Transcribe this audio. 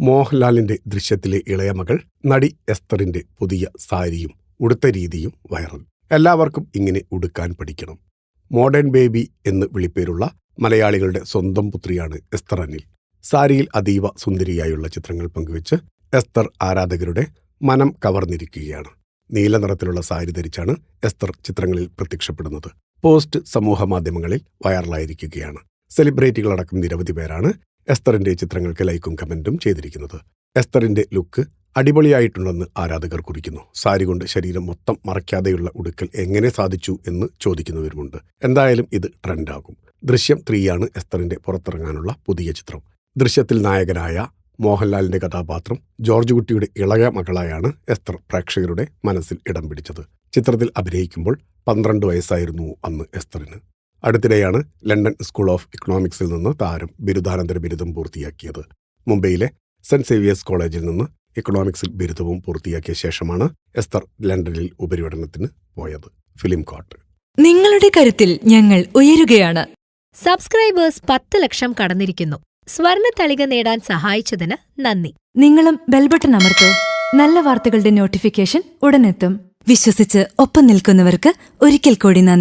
മോഹൻലാലിന്റെ ദൃശ്യത്തിലെ ഇളയ മകൾ നടി എസ്തറിന്റെ പുതിയ സാരിയും ഉടുത്ത രീതിയും വൈറൽ. എല്ലാവർക്കും ഇങ്ങനെ ഉടുക്കാൻ പഠിക്കണം. മോഡേൺ ബേബി എന്ന് വിളിപ്പേരുള്ള മലയാളികളുടെ സ്വന്തം പുത്രിയാണ് എസ്തർ അനിൽ. സാരിയിൽ അതീവ സുന്ദരിയായുള്ള ചിത്രങ്ങൾ പങ്കുവെച്ച് എസ്തർ ആരാധകരുടെ മനം കവർന്നിരിക്കുകയാണ്. നീല നിറത്തിലുള്ള സാരി ധരിച്ചാണ് എസ്തർ ചിത്രങ്ങളിൽ പ്രത്യക്ഷപ്പെടുന്നത്. പോസ്റ്റ് സമൂഹ മാധ്യമങ്ങളിൽ വൈറലായിരിക്കുകയാണ്. സെലിബ്രിറ്റികളടക്കം നിരവധി പേരാണ് എസ്തറിന്റെ ചിത്രങ്ങൾക്ക് ലൈക്കും കമന്റും ചെയ്തിരിക്കുന്നത്. എസ്തറിന്റെ ലുക്ക് അടിപൊളിയായിട്ടുണ്ടെന്ന് ആരാധകർ കുറിക്കുന്നു. സാരി കൊണ്ട് ശരീരം മൊത്തം മറയ്ക്കാതെയുള്ള ഉടുക്കൽ എങ്ങനെ സാധിച്ചു എന്ന് ചോദിക്കുന്നവരുമുണ്ട്. എന്തായാലും ഇത് ട്രെൻഡാകും. ദൃശ്യം 3 എസ്തറിന്റെ പുറത്തിറങ്ങാനുള്ള പുതിയ ചിത്രം. ദൃശ്യത്തിൽ നായകനായ മോഹൻലാലിന്റെ കഥാപാത്രം ജോർജ് കുട്ടിയുടെ ഇളയ മകളായാണ് എസ്തർ പ്രേക്ഷകരുടെ മനസ്സിൽ ഇടം പിടിച്ചത്. ചിത്രത്തിൽ അഭിനയിക്കുമ്പോൾ 12 വയസ്സായിരുന്നു അന്ന് എസ്തറിന്. അടുത്തിടെയാണ് ലണ്ടൻ സ്കൂൾ ഓഫ് ഇക്കണോമിക്സിൽ നിന്ന് താരം ബിരുദാനന്തര ബിരുദം പൂർത്തിയാക്കിയത്. മുംബൈയിലെ സെന്റ് സേവിയേഴ്സ് കോളേജിൽ നിന്ന് ഇക്കണോമിക്സിൽ ബിരുദവും പൂർത്തിയാക്കിയ ശേഷമാണ് എസ്തർ ലണ്ടനിൽ ഉപരിപഠനത്തിന് പോയത്. ഫിലിം കോട്ട്. നിങ്ങളുടെ കരുത്തിൽ ഞങ്ങൾ ഉയരുകയാണ്. സബ്സ്ക്രൈബേഴ്സ് 10 ലക്ഷം കടന്നിരിക്കുന്നു. സ്വർണ തളിക നേടാൻ സഹായിച്ചതിന് നന്ദി. നിങ്ങളും ബെൽബട്ടൺ അമർത്തോ. നല്ല വാർത്തകളുടെ നോട്ടിഫിക്കേഷൻ ഉടനെത്തും. വിശ്വസിച്ച് ഒപ്പം നിൽക്കുന്നവർക്ക് ഒരിക്കൽ കൂടി നന്ദി.